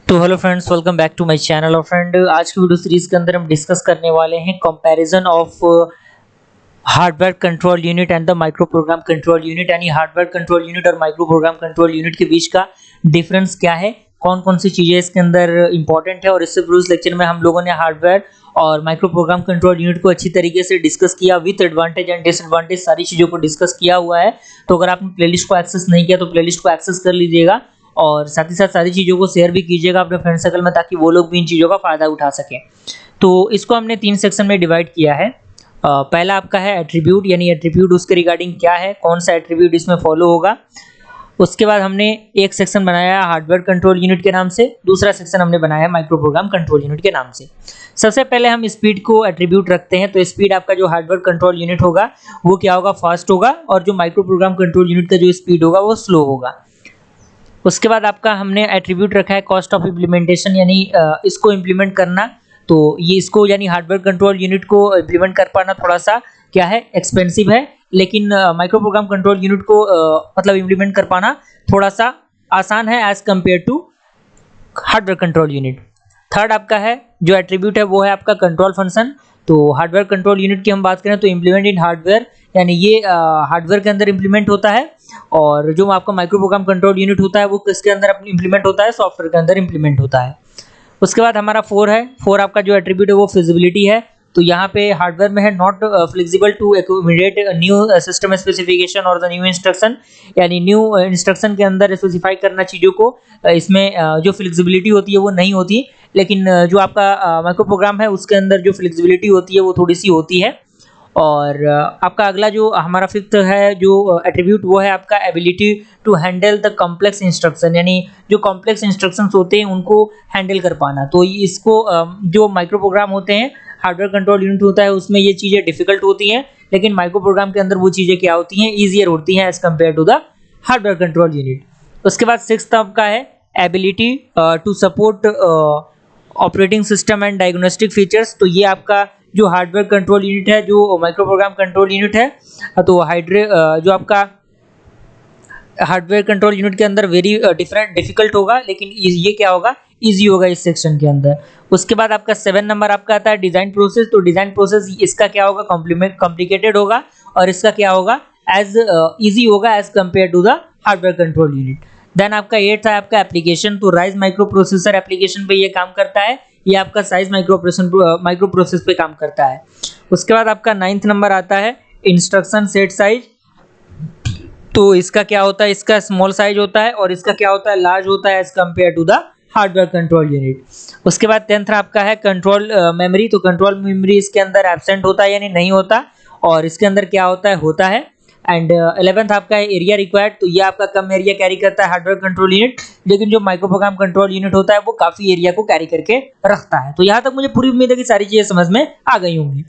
तो hello friends, welcome back to my channel. और friend, आज की वीडियो सीरीज के अंदर हम डिस्कस करने वाले हैं comparison of hardware control unit and the micro program control unit. यानी हार्डवेयर कंट्रोल यूनिट और माइक्रो प्रोग्राम कंट्रोल यूनिट के बीच का डिफरेंस क्या है, कौन कौन सी चीज़ें इसके अंदर इंपॉर्टेंट है। और इससे प्रीवियस लेक्चर में हम लोगों ने हार्डवेयर और माइक्रो प्रोग्राम कंट्रोल यूनिट को अच्छी तरीके से डिस्कस किया, विथ एडवांटेज एंड डिसएडवांटेज सारी चीज़ों को डिस्कस किया हुआ है। तो अगर आपने प्लेलिस्ट को एक्सेस नहीं किया तो प्लेलिस्ट को एक्सेस कर लीजिएगा और साथ ही साथ सारी चीज़ों को शेयर भी कीजिएगा अपने फ्रेंड सर्कल में, ताकि वो लोग भी इन चीज़ों का फ़ायदा उठा सकें। तो इसको हमने 3 सेक्शन में डिवाइड किया है। पहला आपका है एट्रीब्यूट, यानी एट्रीब्यूट उसके रिगार्डिंग क्या है, कौन सा एट्रीब्यूट इसमें फॉलो होगा। उसके बाद हमने एक सेक्शन बनाया हार्डवेयर कंट्रोल यूनिट के नाम से, दूसरा सेक्शन हमने बनाया माइक्रो प्रोग्राम कंट्रोल यूनिट के नाम से। सबसे पहले हम स्पीड को एट्रीब्यूट रखते हैं। तो स्पीड आपका जो हार्डवेयर कंट्रोल यूनिट होगा वो क्या होगा, फास्ट होगा, और जो माइक्रो प्रोग्राम कंट्रोल यूनिट का जो स्पीड होगा वो स्लो होगा। उसके बाद आपका हमने एट्रीब्यूट रखा है कॉस्ट ऑफ इम्प्लीमेंटेशन, यानी इसको इम्प्लीमेंट करना। तो ये इसको यानी हार्डवेयर कंट्रोल यूनिट को इम्प्लीमेंट कर पाना थोड़ा सा क्या है, एक्सपेंसिव है, लेकिन माइक्रो प्रोग्राम कंट्रोल यूनिट को मतलब इम्प्लीमेंट कर पाना थोड़ा सा आसान है as compared to hardware control unit. Third आपका है जो एट्रीब्यूट है वो है आपका कंट्रोल फंक्शन। तो हार्डवेयर कंट्रोल यूनिट की हम बात करें तो इम्प्लीमेंट इन हार्डवेयर, यानी ये हार्डवेयर के अंदर इम्प्लीमेंट होता है, और जो आपका माइक्रो प्रोग्राम कंट्रोल यूनिट होता है वो किसके अंदर इम्प्लीमेंट होता है, सॉफ्टवेयर के अंदर इम्प्लीमेंट होता है। उसके बाद हमारा 4 है, 4 आपका जो एट्रीब्यूट है वो फिजिबिलिटी है। तो यहाँ पे हार्डवेयर में है not flexible to accommodate new system specification और द न्यू इंस्ट्रक्शन, यानी न्यू इंस्ट्रक्शन के अंदर स्पेसिफाई करना चीज़ों को, इसमें जो फ्लेक्सिबिलिटी होती है वो नहीं होती। लेकिन जो आपका माइक्रो प्रोग्राम है उसके अंदर जो फ्लेक्सिबिलिटी होती है वो थोड़ी सी होती है। और आपका अगला जो हमारा फिफ्थ है जो एट्रीब्यूट वो है आपका ability to handle the complex instruction, यानी जो कॉम्प्लेक्स इंस्ट्रक्शंस होते हैं उनको हैंडल कर पाना। तो इसको जो माइक्रो प्रोग्राम होते हैं, हार्डवेयर कंट्रोल यूनिट होता है, उसमें ये चीज़ें डिफिकल्ट होती हैं, लेकिन माइक्रो प्रोग्राम के अंदर वो चीज़ें क्या होती हैं, ईजियर होती हैं as compared to the hardware control unit. उसके बाद सिक्स्थ आपका है ability to support operating system and diagnostic features. तो ये आपका जो हार्डवेयर कंट्रोल यूनिट है, जो माइक्रो प्रोग्राम कंट्रोल यूनिट है, तो जो आपका हार्डवेयर कंट्रोल यूनिट के अंदर वेरी डिफिकल्ट होगा, लेकिन ये क्या होगा, इजी होगा इस सेक्शन के अंदर। उसके बाद आपका 7 नंबर आपका आता है डिज़ाइन प्रोसेस। तो डिज़ाइन प्रोसेस इसका क्या होगा, कॉम्प्लिकेटेड होगा, और इसका क्या होगा, एज इजी होगा as compared to the hardware control unit. Then आपका 8 है आपका एप्लीकेशन। तो राइज माइक्रो प्रोसेसर एप्लीकेशन पे ये काम करता है, ये आपका साइज माइक्रो प्रोसेस पे काम करता है। उसके बाद आपका 9th नंबर आता है इंस्ट्रक्शन सेट साइज। तो इसका क्या होता है, इसका स्मॉल साइज होता है, और इसका क्या होता है, लार्ज होता है as compared to the hardware control unit. उसके बाद 10th आपका है कंट्रोल मेमोरी। तो कंट्रोल मेमोरी इसके अंदर एब्सेंट होता है, यानी नहीं होता, और इसके अंदर क्या होता है। एंड 11th आपका है एरिया रिक्वायर्ड। तो ये आपका कम एरिया कैरी करता है हार्डवेयर कंट्रोल यूनिट, लेकिन जो माइक्रो प्रोग्राम कंट्रोल यूनिट होता है वो काफी एरिया को कैरी करके रखता है। तो यहाँ तक मुझे पूरी उम्मीद है कि सारी चीजें समझ में आ गई होंगी।